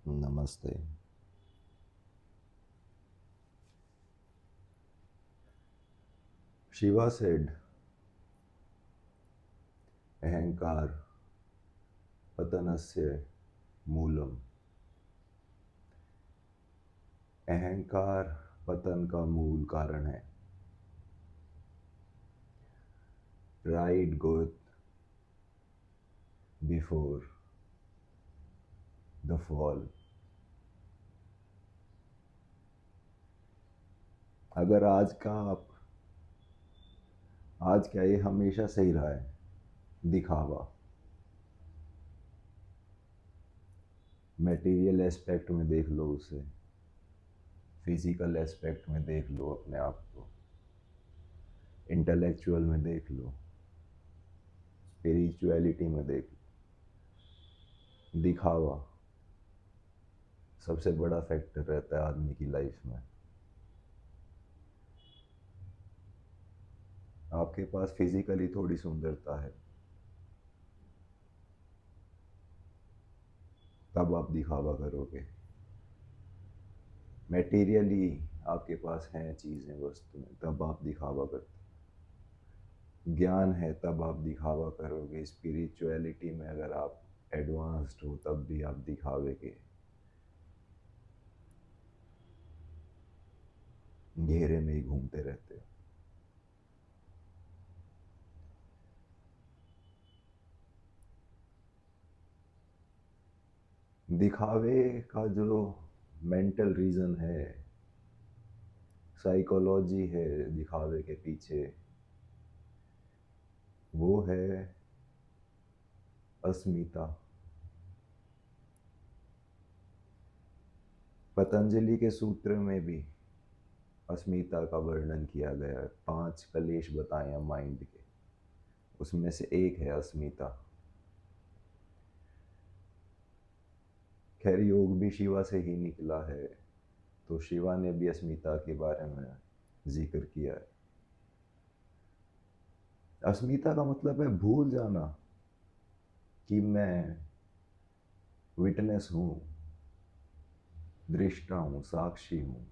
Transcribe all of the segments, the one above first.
नमस्ते। Shiva said, अहंकार पतनस्य मूलम। अहंकार पतन का मूल कारण है। Pride goeth before the fall। अगर आज क्या ये हमेशा सही रहा है? दिखावा। मटेरियल एस्पेक्ट में देख लो उसे, फिजिकल एस्पेक्ट में देख लो अपने आप को, इंटेलेक्चुअल में देख लो, स्पिरिचुअलिटी में देख लो। दिखावा सबसे बड़ा फैक्टर रहता है आदमी की लाइफ में। आपके पास फिजिकली थोड़ी सुंदरता है, तब आप दिखावा करोगे। मटेरियली आपके पास हैं चीज़ें, वस्तुएं, तब आप दिखावा करते। ज्ञान है तब आप दिखावा करोगे। स्पिरिचुअलिटी में अगर आप एडवांस्ड हो तब भी आप दिखावे के घेरे में ही घूमते रहते हो। दिखावे का जो मेंटल रीज़न है, साइकोलॉजी है दिखावे के पीछे, वो है अस्मिता। पतंजलि के सूत्र में भी अस्मिता का वर्णन किया गया है। 5 कलेश बताए हैं माइंड के, उसमें से एक है अस्मिता। खैर योग भी शिवा से ही निकला है, तो शिवा ने भी अस्मिता के बारे में जिक्र किया है। अस्मिता का मतलब है भूल जाना कि मैं विटनेस हूँ, दृष्टा हूँ, साक्षी हूँ,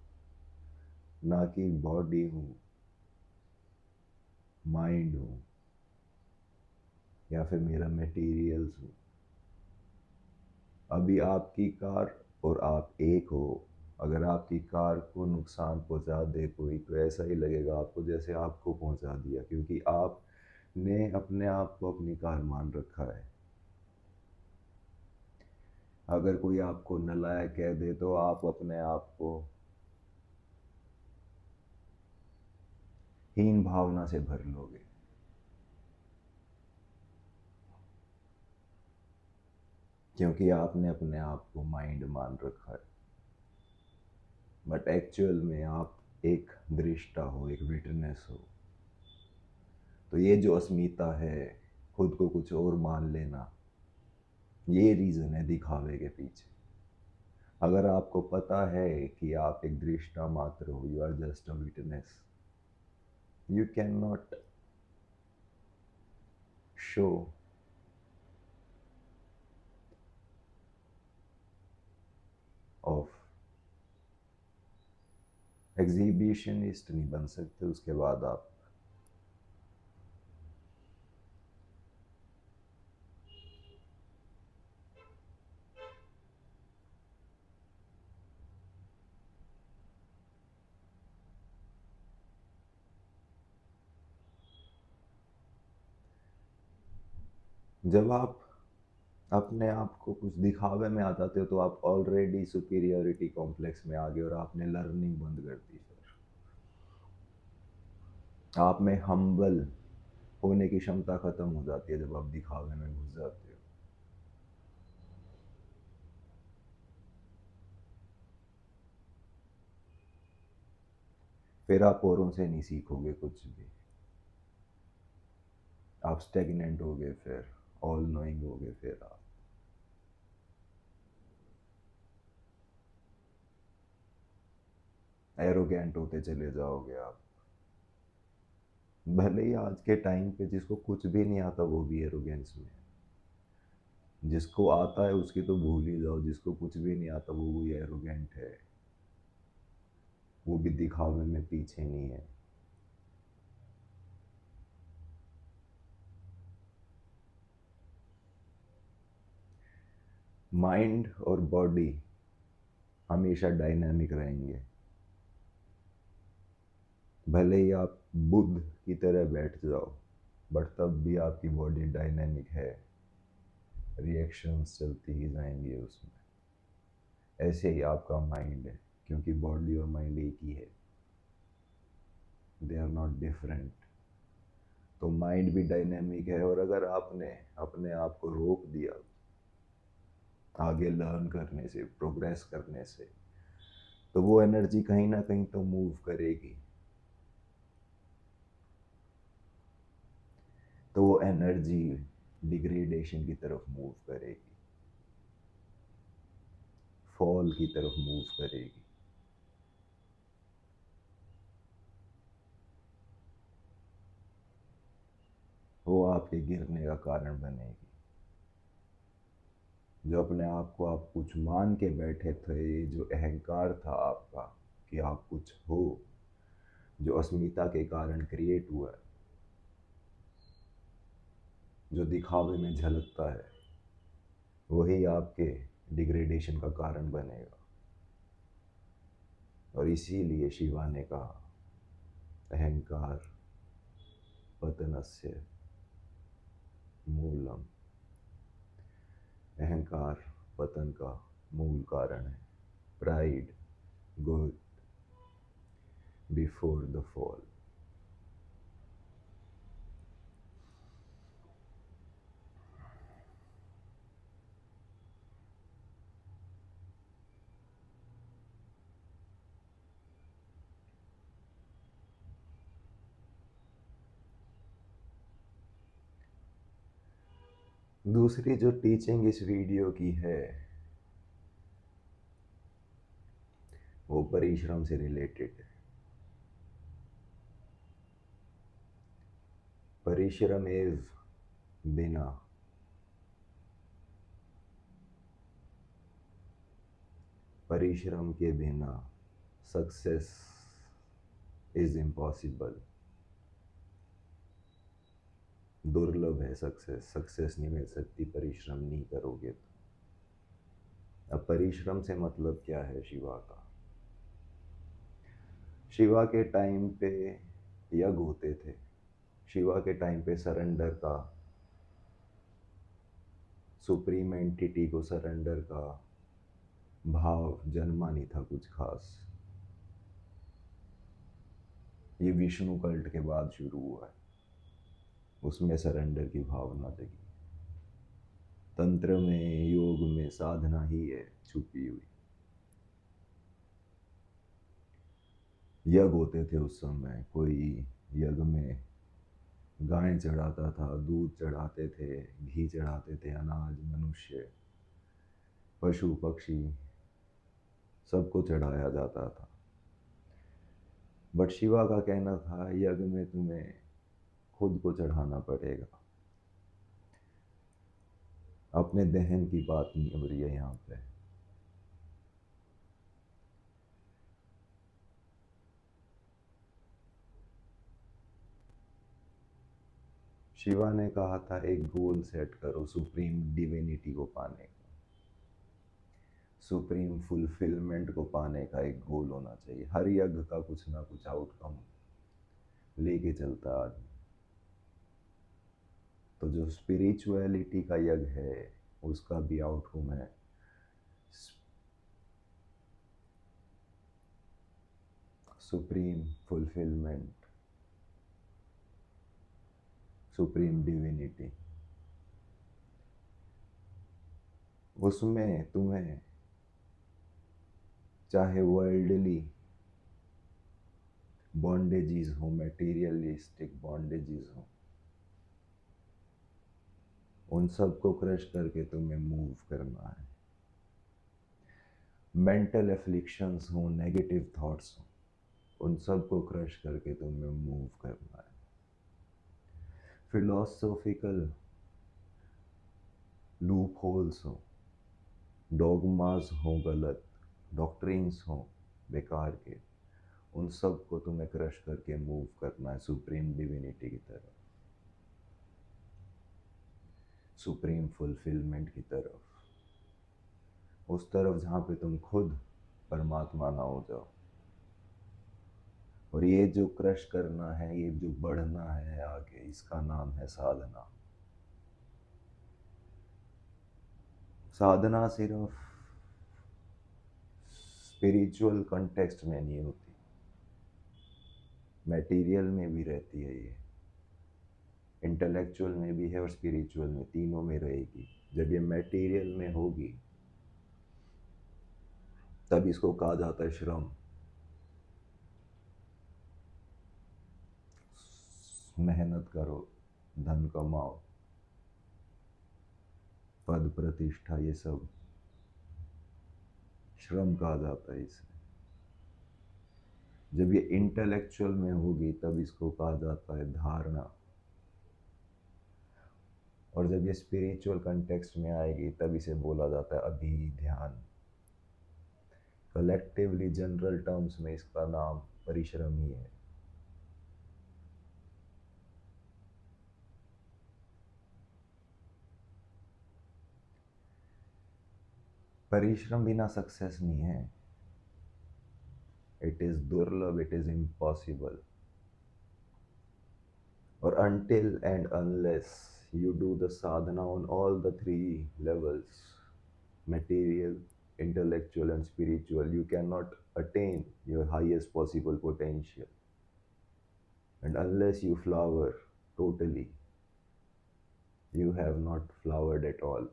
ना कि बॉडी हूँ, माइंड हूँ, या फिर मेरा मटेरियल्स हूँ। अभी आपकी कार और आप एक हो। अगर आपकी कार को नुकसान पहुंचा दे कोई, तो ऐसा ही लगेगा आपको जैसे आपको पहुंचा दिया, क्योंकि आपने अपने आप को अपनी कार मान रखा है। अगर कोई आपको नालायक कह दे तो आप अपने आप को हीन भावना से भर लोगे, क्योंकि आपने अपने आप को माइंड मान रखा है। बट एक्चुअल में आप एक दृष्टा हो, एक विटनेस हो। तो ये जो अस्मिता है, खुद को कुछ और मान लेना, ये रीज़न है दिखावे के पीछे। अगर आपको पता है कि आप एक दृष्टा मात्र हो, you are just a witness, you cannot show off. Exhibitionist नहीं बन सकते उसके बाद आप। जब आप अपने आप को कुछ दिखावे में आ जाते हो तो आप ऑलरेडी सुपीरियोरिटी कॉम्प्लेक्स में आ गए और आपने लर्निंग बंद कर दी। फिर आप में हम्बल होने की क्षमता खत्म हो जाती है जब आप दिखावे में घुस जाते हो। फिर आप औरों से नहीं सीखोगे कुछ भी, आप स्टेगनेंट हो गए, फिर ऑल नोइंग हो गए, फिर आप एरोगेंट होते चले जाओगे। आप भले ही आज के टाइम पे जिसको कुछ भी नहीं आता वो भी एरोगेंस में है, जिसको आता है उसकी तो भूल ही जाओ, जिसको कुछ भी नहीं आता वो भी एरोगेंट है, वो भी दिखावे में पीछे नहीं है। माइंड और बॉडी हमेशा डायनामिक रहेंगे। भले ही आप बुद्ध की तरह बैठ जाओ, बट तब भी आपकी बॉडी डायनामिक है, रिएक्शंस चलती ही जाएंगी उसमें। ऐसे ही आपका माइंड है, क्योंकि बॉडी और माइंड एक ही है, दे आर नॉट डिफरेंट। तो माइंड भी डायनेमिक है, और अगर आपने अपने आप को रोक दिया आगे लर्न करने से, प्रोग्रेस करने से, तो वो एनर्जी कहीं ना कहीं तो मूव करेगी। तो वो एनर्जी डिग्रेडेशन की तरफ मूव करेगी, फॉल की तरफ मूव करेगी। वो आपके गिरने का कारण बनेगी। जो अपने आप को आप कुछ मान के बैठे थे, जो अहंकार था आपका कि आप कुछ हो, जो अस्मिता के कारण क्रिएट हुआ है, जो दिखावे में झलकता है, वही आपके डिग्रेडेशन का कारण बनेगा। और इसीलिए शिवा ने कहा, अहंकार पतनस्य मूलम। अहंकार पतन का मूल कारण है। Pride good before the fall. दूसरी जो टीचिंग इस वीडियो की है, वो परिश्रम से रिलेटेड है। परिश्रम एव बिना परिश्रम के बिना सक्सेस इज इम्पॉसिबल। दुर्लभ है सक्सेस, सक्सेस नहीं मिल सकती परिश्रम नहीं करोगे तो। अब परिश्रम से मतलब क्या है शिवा का? शिवा के टाइम पे यज्ञ होते थे, शिवा के टाइम पे सरेंडर का, सुप्रीम एंटिटी को सरेंडर का भाव जन्मा नहीं था कुछ खास। ये विष्णु कल्ट के बाद शुरू हुआ है, उसमें सरेंडर की भावना जगी। तंत्र में, योग में साधना ही है छुपी हुई। यज्ञ होते थे उस समय, कोई यज्ञ में गाय चढ़ाता था, दूध चढ़ाते थे, घी चढ़ाते थे, अनाज, मनुष्य, पशु पक्षी, सबको चढ़ाया जाता था। बट शिवा का कहना था यज्ञ में तुम्हें खुद को चढ़ाना पड़ेगा। अपने दहन की बात नहीं हो रही है यहाँ पे। शिवा ने कहा था एक गोल सेट करो सुप्रीम डिविनिटी को पाने का, सुप्रीम फुलफिलमेंट को पाने का एक गोल होना चाहिए। हर यज्ञ का कुछ ना कुछ आउटकम लेके चलता आदमी। तो जो स्पिरिचुअलिटी का यज्ञ है, उसका भी आउटकम है सुप्रीम फुलफिलमेंट, सुप्रीम डिविनिटी। उसमें तुम्हें चाहे वर्ल्डली बॉन्डेजेस हो, मटेरियलिस्टिक बॉन्डेजेस हो, उन सब को क्रश करके तुम्हें मूव करना है। मेंटल एफ्लिक्शंस हो, नेगेटिव थॉट्स हो, उन सब को क्रश करके तुम्हें मूव करना है। फिलोसॉफिकल लूप होल्स हो, डॉगमास हो गलत, डॉक्ट्रिन्स हो बेकार के, उन सब को तुम्हें क्रश करके मूव करना है सुप्रीम डिविनिटी की तरफ, सुप्रीम फुलफिलमेंट की तरफ, उस तरफ जहाँ पे तुम खुद परमात्मा ना हो जाओ। और ये जो क्रश करना है, ये जो बढ़ना है आगे, इसका नाम है साधना। साधना सिर्फ स्पिरिचुअल कॉन्टेक्स्ट में नहीं होती, मटेरियल में भी रहती है ये, इंटेलेक्चुअल में भी है और स्पिरिचुअल में, तीनों में रहेगी। जब ये मटेरियल में होगी तब इसको कहा जाता है श्रम। मेहनत करो, धन कमाओ, पद प्रतिष्ठा, ये सब श्रम कहा जाता है इसे। जब ये इंटेलेक्चुअल में होगी तब इसको कहा जाता है धारणा, और जब ये स्पिरिचुअल कंटेक्स्ट में आएगी तब इसे बोला जाता है अभिध्यान। कलेक्टिवली जनरल टर्म्स में इसका नाम परिश्रम ही है। परिश्रम बिना सक्सेस नहीं है, इट इज दुर्लभ, इट इज इम्पॉसिबल। और until and unless you do the sadhana on all the three levels, material, intellectual and spiritual, you cannot attain your highest possible potential. And unless you flower totally, you have not flowered at all.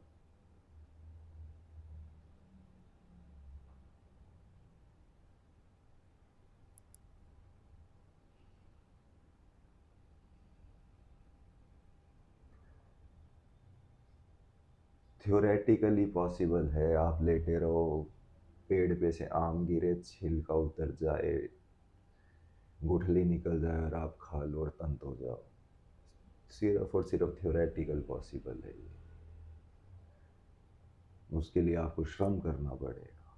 Theoretically possible है, आप लेटे रहो, पेड़ पे से आम गिरे, छिलका उतर जाए, गुठली निकल जाए और आप खा लो और तंत हो जाओ। सिर्फ और सिर्फ थियोरेटिकल पॉसिबल है ये, उसके लिए आपको श्रम करना पड़ेगा।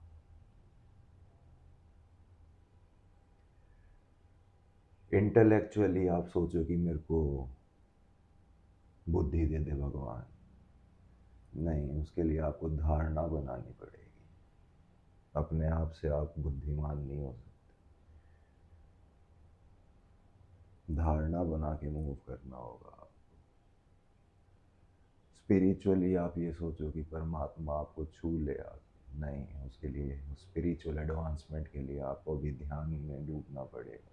इंटेलेक्चुअली आप सोचो कि मेरे को बुद्धि दे दे भगवान, नहीं, उसके लिए आपको धारणा बनानी पड़ेगी। अपने आप से आप बुद्धिमान नहीं हो सकते, धारणा बना के मूव करना होगा। स्पिरिचुअली आप ये सोचो कि परमात्मा आपको छू ले, आप नहीं, उसके लिए स्पिरिचुअल एडवांसमेंट के लिए आपको भी ध्यान में डूबना पड़ेगा।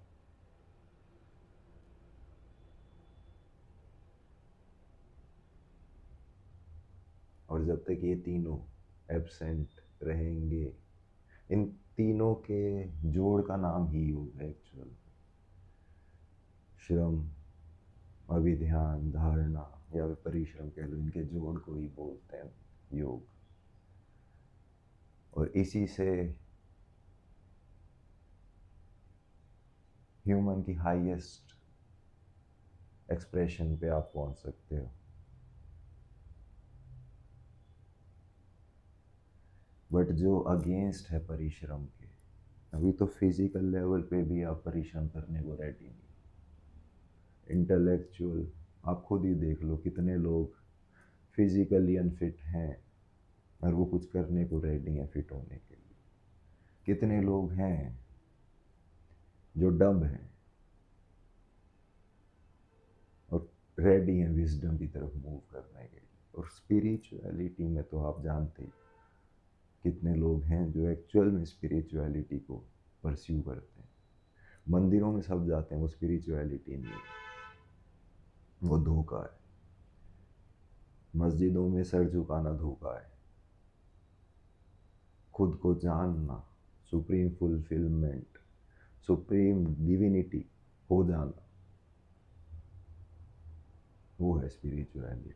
और जब तक ये तीनों एब्सेंट रहेंगे, इन तीनों के जोड़ का नाम ही योग है एक्चुअल। श्रम, अभिध्यान, धारणा या परिश्रम कह लो, इनके जोड़ को ही बोलते हैं योग। और इसी से ह्यूमन की हाईएस्ट एक्सप्रेशन पे आप पहुंच सकते हो। बट जो अगेंस्ट है परिश्रम के, अभी तो फिजिकल लेवल पे भी आप परिश्रम करने को रेडी नहीं। इंटेलेक्चुअल, आप खुद ही देख लो कितने लोग फिजिकली अनफिट हैं और वो कुछ करने को रेडी हैं फिट होने के लिए। कितने लोग हैं जो डब हैं और रेडी हैं विजडम की तरफ मूव करने के लिए। और स्पिरिचुअलिटी में तो आप जानते ही कितने लोग हैं जो एक्चुअल में स्पिरिचुअलिटी को परस्यू करते हैं। मंदिरों में सब जाते हैं, वो स्पिरिचुअलिटी नहीं है, वो धोखा है। मस्जिदों में सर झुकाना धोखा है। खुद को जानना, सुप्रीम फुलफिलमेंट, सुप्रीम डिविनिटी हो जाना, वो है स्पिरिचुअलिटी।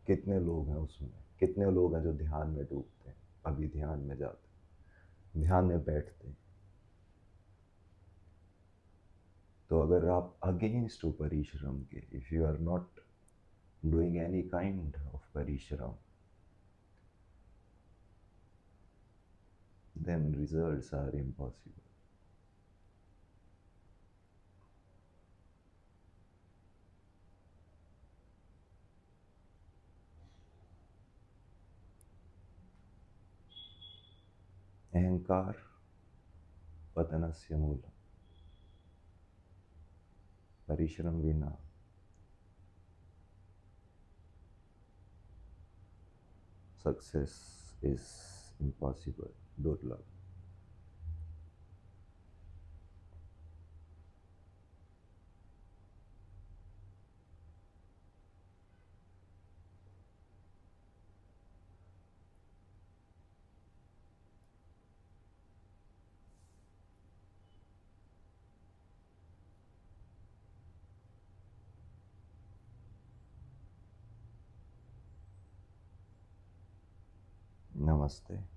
कितने लोग हैं उसमें, कितने लोग हैं जो ध्यान में डूबते हैं, अभी ध्यान में जाते, ध्यान में बैठते हैं। तो अगर आप अगेंस्ट हो परिश्रम के, if you are not doing any kind of परिश्रम, then results are impossible. अहंकार पतनस्य मूलम्. परिश्रम विना सक्सेस इज इम्पॉसिबल, दुर्लभ. नमस्ते.